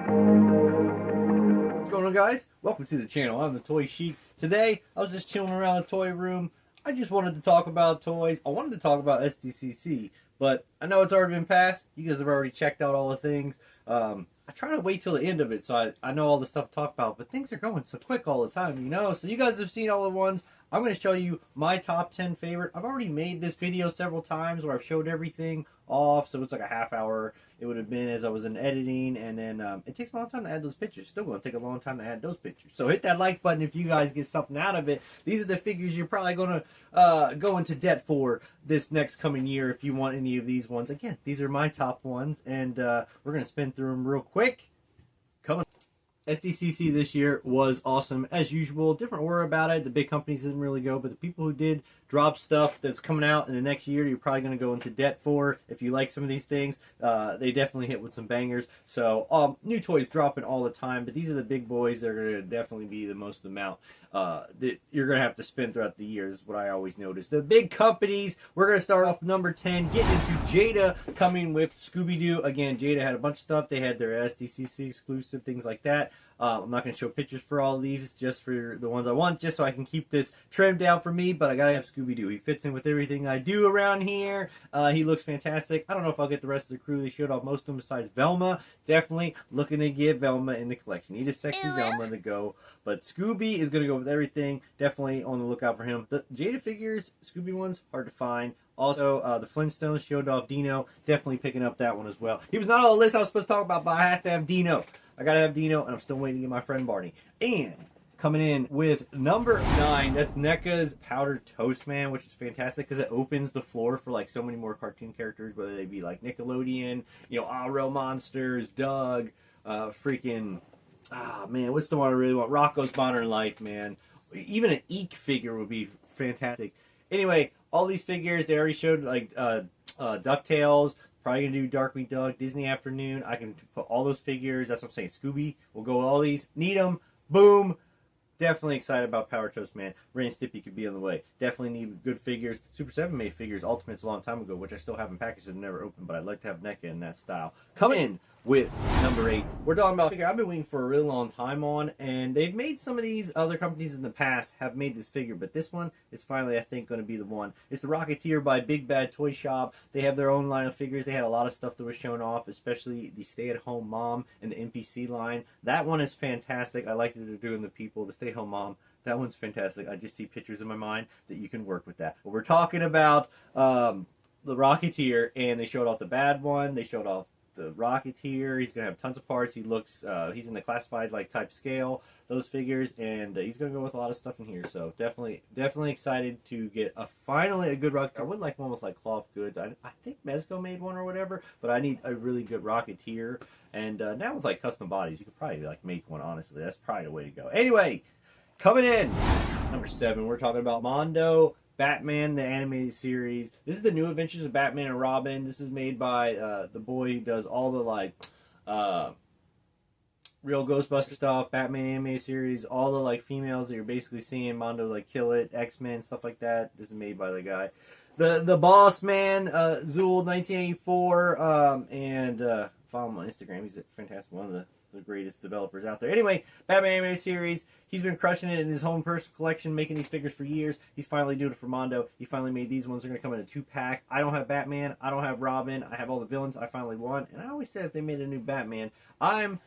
What's going on, guys? Welcome to the channel. I'm the Toy Sheik. Today, I was just chilling around the toy room. I just wanted to talk about toys. I wanted to talk about SDCC, but I know it's already been passed. You guys have already checked out all the things. I try to wait till the end of it so I know all the stuff to talk about, but things are going so quick all the time, you know? So you guys have seen all the ones. I'm going to show you my top 10 favorite. I've already made this video several times where I've showed everything off, so it's like a half hour. It would have been as I was in editing, and then it takes a long time to add those pictures. It's still going to take a long time to add those pictures. So hit that like button if you guys get something out of it. These are the figures you're probably going to go into debt for this next coming year if you want any of these ones. Again, these are my top ones, and we're going to spin through them real quick. Coming. SDCC this year was awesome as usual. Different word about it. The big companies didn't really go, but the people who did drop stuff that's coming out in the next year, you're probably going to go into debt for. If you like some of these things, they definitely hit with some bangers. So new toys dropping all the time, but these are the big boys that are going to definitely be the most amount that you're going to have to spend throughout the year. This is what I always notice. The big companies, we're going to start off number 10, getting into Jada, coming with Scooby-Doo. Again, Jada had a bunch of stuff. They had their SDCC exclusive, things like that. I'm not going to show pictures for all of these, just for the ones I want, just so I can keep this trimmed down for me, but I got to have Scooby-Doo. He fits in with everything I do around here. He looks fantastic. I don't know if I'll get the rest of the crew. They showed off most of them besides Velma. Definitely looking to get Velma in the collection. Need a sexy Velma to go, but Scooby is going to go with everything. Definitely on the lookout for him. The Jada figures, Scooby ones, hard to find. Also, the Flintstones showed off Dino. Definitely picking up that one as well. He was not on the list I was supposed to talk about, but I have to have Dino. I gotta have Dino, and I'm still waiting to get my friend Barney. And coming in with number 9, that's NECA's Powdered Toast Man, which is fantastic because it opens the floor for like so many more cartoon characters, whether they be like Nickelodeon, you know, Real Monsters, Doug, freaking, man, what's the one I really want? Rocco's Modern Life, man. Even an Eek figure would be fantastic. Anyway, all these figures, they already showed like DuckTales. Probably going to do Darkwing Duck, Disney Afternoon. I can put all those figures. That's what I'm saying. Scooby. We'll go with all these. Need them. Boom. Definitely excited about Power Toast Man. Ren and Stimpy could be on the way. Definitely need good figures. Super 7 made figures, Ultimates a long time ago, which I still haven't packaged and never opened, but I'd like to have NECA in that style. Come in with number 8. We're talking about a figure I've been waiting for a really long time on, and they've made some of these other companies in the past have made this figure, but this one is finally, I think, going to be the one. It's the Rocketeer by Big Bad Toy Shop. They have their own line of figures. They had a lot of stuff that was shown off, especially the Stay-at-Home Mom and the NPC line. That one is fantastic. I like that they're doing the people, the Stay-at-Home Mom. That one's fantastic. I just see pictures in my mind that you can work with that. But we're talking about the Rocketeer, and they showed off the bad one. They showed off the Rocketeer. He's gonna have tons of parts. He looks he's in the classified like type scale, those figures, and he's gonna go with a lot of stuff in here. So definitely excited to get finally a good Rocketeer. I would like one with like cloth goods. I think Mezco made one or whatever, but I need a really good Rocketeer. And now with like custom bodies, you could probably like make one. Honestly, that's probably the way to go. Anyway, coming in number 7, we're talking about Mondo Batman, the animated series. This is the New Adventures of Batman and Robin. This is made by the boy who does all the like real Ghostbuster stuff, Batman animated series, all the like females that you're basically seeing Mondo like kill it, X-Men, stuff like that. This is made by the guy. The Boss Man, Zool 1984, and follow him on Instagram. He's a fantastic one of the greatest developers out there. Anyway, Batman animated series. He's been crushing it in his own personal collection, making these figures for years. He's finally doing it for Mondo. He finally made these ones. They're going to come in a 2-pack. I don't have Batman. I don't have Robin. I have all the villains I finally want. And I always said if they made a new Batman, I'm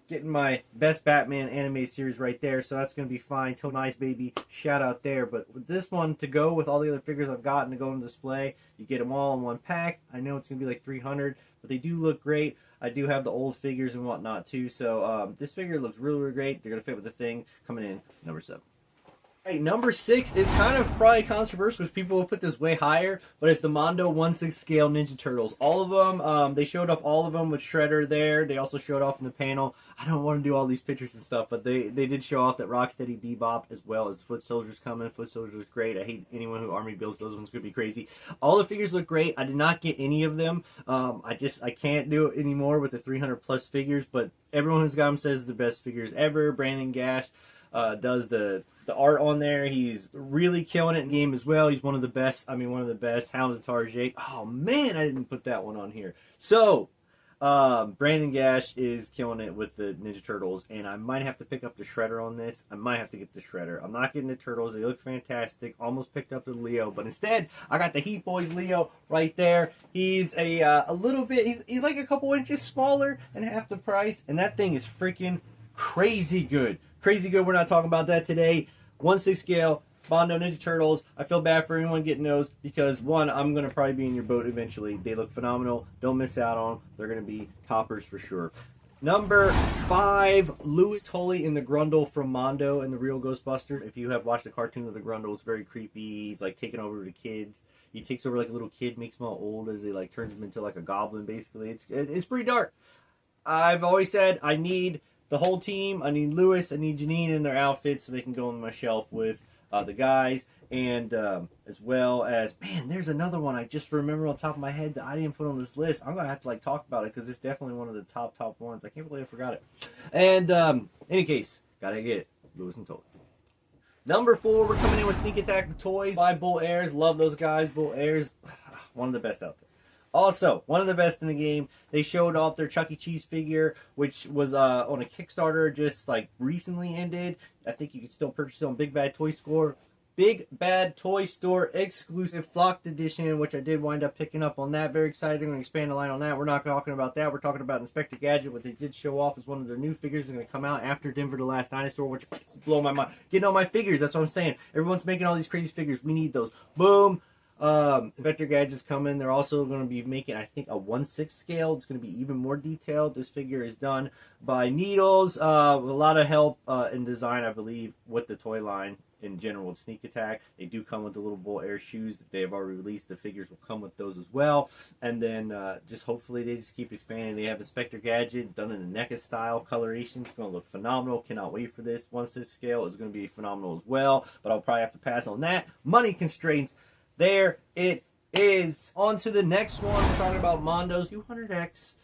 getting my best Batman animated series right there. So that's going to be fine. Toe Nice Baby. Shout out there. But with this one to go with all the other figures I've gotten to go on display, you get them all in one pack. I know it's going to be like 300, but they do look great. I do have the old figures and whatnot too, so this figure looks really, really great. They're going to fit with the thing. Coming in number 7. All right, number 6 is kind of probably controversial because people will put this way higher, but it's the Mondo 1/6 scale Ninja Turtles. All of them, they showed off all of them with Shredder there. They also showed off in the panel. I don't want to do all these pictures and stuff, but they did show off that Rocksteady Bebop as well as Foot Soldier's coming. Foot Soldier's great. I hate anyone who army builds those ones. Could be crazy. All the figures look great. I did not get any of them. I can't do it anymore with the 300 plus figures, but everyone who's got them says the best figures ever. Brandon Gash does the art on there. He's really killing it in game as well. He's one of the best. I mean, one of the best. Hound of Tarjay. Oh man, I didn't put that one on here. So Brandon Gash is killing it with the Ninja Turtles, and I might have to pick up the Shredder on this. I might have to get the Shredder. I'm not getting the Turtles. They look fantastic. Almost picked up the Leo, but instead, I got the Heat Boys Leo right there. He's a little bit, he's like a couple inches smaller and half the price, and that thing is freaking crazy good. Crazy good. We're not talking about that today. 1/6 scale. Bondo Ninja Turtles. I feel bad for anyone getting those because, one, I'm going to probably be in your boat eventually. They look phenomenal. Don't miss out on them. They're going to be toppers for sure. Number 5, Louis Tully in the Grundle from Mondo and the Real Ghostbusters. If you have watched the cartoon of the Grundle, it's very creepy. He's like taking over the kids. He takes over like a little kid, makes him all old as he like turns him into like a goblin basically. It's pretty dark. I've always said I need the whole team. I need Louis. I need Janine in their outfits so they can go on my shelf with the guys, and as well as, man, there's another one I just remember on top of my head that I didn't put on this list. I'm gonna have to like talk about it because it's definitely one of the top ones. I can't believe I forgot it. And any case, gotta get Louis and Tully. Number 4, we're coming in with Sneak Attack Toys by Bull Airs. Love those guys. Bull Airs, one of the best out there. Also, one of the best in the game, they showed off their Chuck E. Cheese figure, which was on a Kickstarter just like recently ended. I think you can still purchase it on Big Bad Toy Store. Big Bad Toy Store exclusive Flocked Edition, which I did wind up picking up on that. Very excited. I'm going to expand the line on that. We're not talking about that. We're talking about Inspector Gadget. What they did show off is one of their new figures is going to come out after Denver the Last Dinosaur, which blow my mind. Getting all my figures, that's what I'm saying. Everyone's making all these crazy figures. We need those. Boom. Inspector Gadget's coming. They're also going to be making, I think, a 1/6 scale. It's going to be even more detailed. This figure is done by Needles. A lot of help in design, I believe, with the toy line in general with Sneak Attack. They do come with the little Bull Air shoes that they have already released. The figures will come with those as well. And then just hopefully they just keep expanding. They have Inspector Gadget done in the NECA style coloration. It's going to look phenomenal. Cannot wait for this. 1/6 scale is going to be phenomenal as well. But I'll probably have to pass on that. Money constraints. There it is. On to the next one. We're talking about Mondo's 200X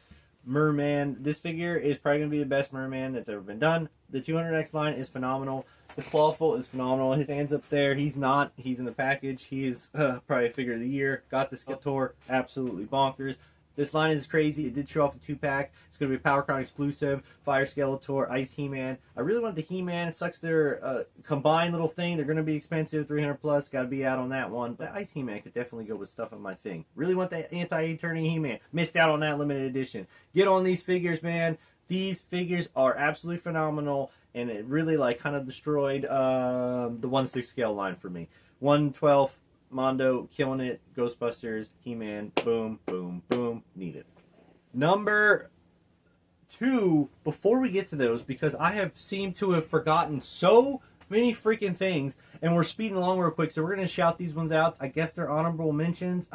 Merman. This figure is probably going to be the best Merman that's ever been done. The 200X line is phenomenal. The Clawful is phenomenal. His hand's up there. He's not. He's in the package. He is probably a figure of the year. Got the Skeletor. Absolutely bonkers. This line is crazy. It did show off a 2-pack. It's going to be a PowerCon exclusive. Fire Skeletor, Ice He-Man. I really want the He-Man. It sucks their combined little thing. They're going to be expensive, 300 plus. Got to be out on that one. But Ice He-Man could definitely go with stuff on my thing. Really want the Anti-Eternia He-Man. Missed out on that limited edition. Get on these figures, man. These figures are absolutely phenomenal. And it really like kind of destroyed the 1/6 scale line for me. 1/12. Mondo, killing it. Ghostbusters, He-Man, boom, boom, boom. Need it. Number 2, before we get to those, because I have seemed to have forgotten so many freaking things, and we're speeding along real quick, so we're going to shout these ones out. I guess they're honorable mentions.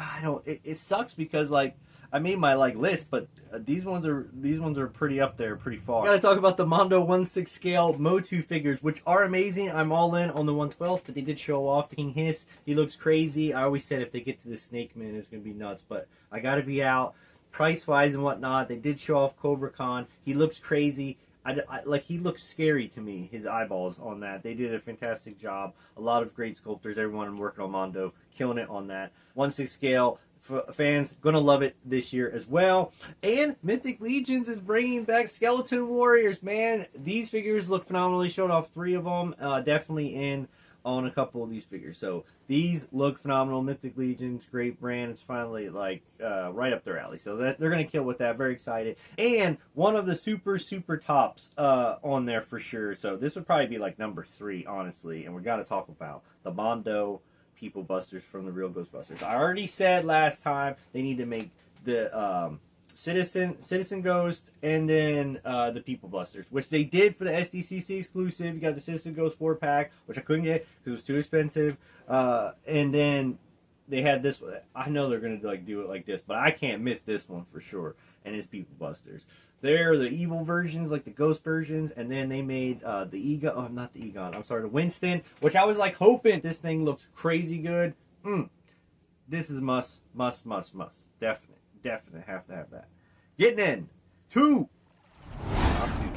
It sucks because, like, I made my like list, but these ones are pretty up there, pretty far. Got to talk about the Mondo 1/6 scale Motu figures, which are amazing. I'm all in on the 1/12, but they did show off King Hiss. He looks crazy. I always said if they get to the Snake Man, it's gonna be nuts. But I got to be out price wise and whatnot. They did show off Cobra Khan. He looks crazy. Like he looks scary to me. His eyeballs on that. They did a fantastic job. A lot of great sculptors. Everyone working on Mondo, killing it on that 1/6 scale. Fans gonna love it this year as well. And Mythic Legions is bringing back Skeleton Warriors. Man, these figures look phenomenally. Showed off 3 of them. Definitely in on a couple of these figures. So these look phenomenal. Mythic Legions, great brand. It's finally like right up their alley. So that they're gonna kill with that. Very excited. And one of the super tops on there for sure. So this would probably be like number 3, honestly. And we got to talk about the Mondo People Busters from the Real Ghostbusters. I already said last time they need to make the Citizen Ghost and then the People Busters, which they did for the SDCC exclusive. You got the Citizen Ghost 4-pack, which I couldn't get because it was too expensive. And then they had this one. I know they're gonna like do it like this, but I can't miss this one for sure. And it's People Busters. They're the evil versions, like the ghost versions, and then they made the Egon. Oh, not the Egon. I'm sorry, the Winston, which I was like hoping this thing looks crazy good. This is must. Definite have to have that. Getting in top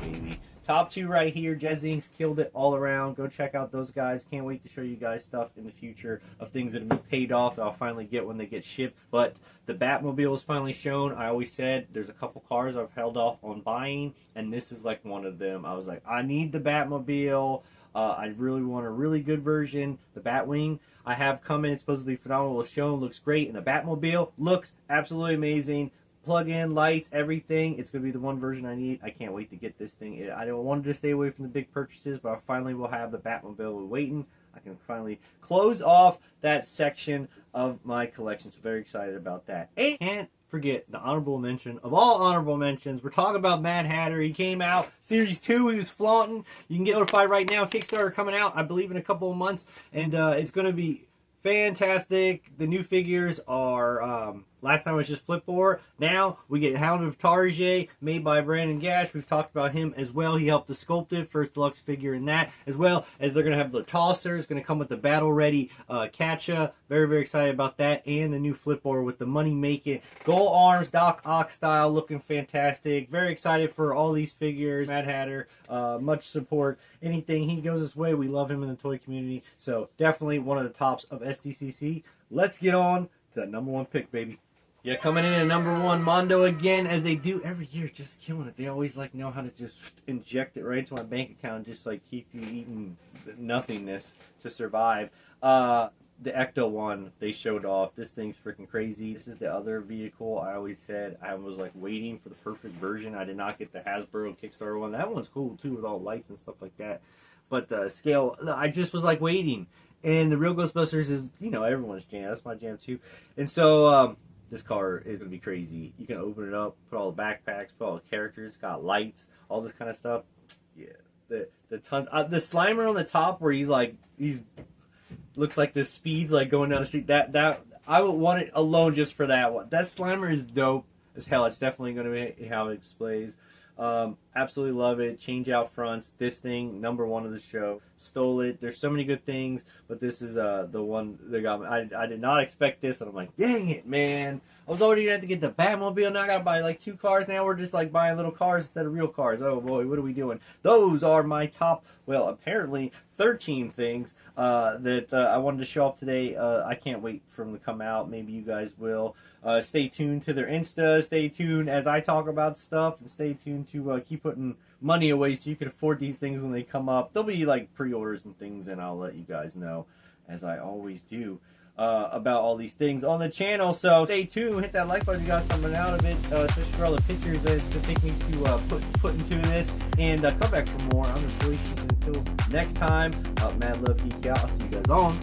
2, baby. top two right here. Jazz Inc.'s killed it all around. Go check out those guys. Can't wait to show you guys stuff in the future of things that have been paid off that I'll finally get when they get shipped. But the Batmobile is finally shown. I always said there's a couple cars I've held off on buying, and this is like one of them. I was like, I need the Batmobile. I really want a really good version. The Batwing I have coming. It's supposed to be phenomenal. It's shown, looks great, and the Batmobile looks absolutely amazing. Plug-in lights, everything. It's going to be the one version I need. I can't wait to get this thing. I don't want to stay away from the big purchases, but I finally will have the Batmobile waiting. I can finally close off that section of my collection. So very excited about that. And can't forget the honorable mention of all honorable mentions. We're talking about Mad Hatter. He came out, Series 2, he was flaunting. You can get notified right now. Kickstarter coming out, I believe, in a couple of months. And it's going to be fantastic. The new figures are, last time it was just Flipboard. Now we get Hound of Tarjay, made by Brandon Gash. We've talked about him as well. He helped to sculpt it, first deluxe figure in that, as well as they're going to have the Tosser. It's going to come with the battle-ready Katcha. Very, very excited about that. And the new Flipboard with the money-making gold arms, Doc Ock style, looking fantastic. Very excited for all these figures. Mad Hatter, much support. Anything he goes his way, we love him in the toy community. So definitely one of the tops of SDCC. Let's get on to that number one pick, baby. Yeah, coming in at number one, Mondo again, as they do every year, just killing it. They always like know how to just inject it right into my bank account and just like keep you eating nothingness to survive. The Ecto one they showed off. This thing's freaking crazy. This is the other vehicle I always said I was like waiting for the perfect version. I did not get the Hasbro Kickstarter one. That one's cool too with all lights and stuff like that. But scale, I just was like waiting. And the real Ghostbusters is, you know, everyone's jam. That's my jam too. And so this car is going to be crazy. You can open it up, put all the backpacks, put all the characters, it's got lights, all this kind of stuff. Yeah, the tons. The Slimer on the top where he's looks like the speeds like going down the street. That I would want it alone just for that one. That Slimer is dope as hell. It's definitely going to be how it displays. Absolutely love it. Change out fronts. This thing, number one of the show. Stole it. There's so many good things, but this is the one that got me. I did not expect this, and I'm like, dang it, man. I was already going to have to get the Batmobile. Now I got to buy like 2 cars. Now we're just like buying little cars instead of real cars. Oh boy, what are we doing? Those are my top, well, apparently 13 things that I wanted to show off today. I can't wait for them to come out. Maybe you guys will. Stay tuned to their Insta. Stay tuned as I talk about stuff. And stay tuned to keep putting money away so you can afford these things when they come up. There'll be like pre-orders and things, and I'll let you guys know, as I always do, about all these things on the channel. So stay tuned. Hit that like button if you got something out of it, especially for all the pictures that it's going to take me to put into this. And come back for more. I'm the Toy Sheik. Until next time, Mad Love Geek out. I'll see you guys on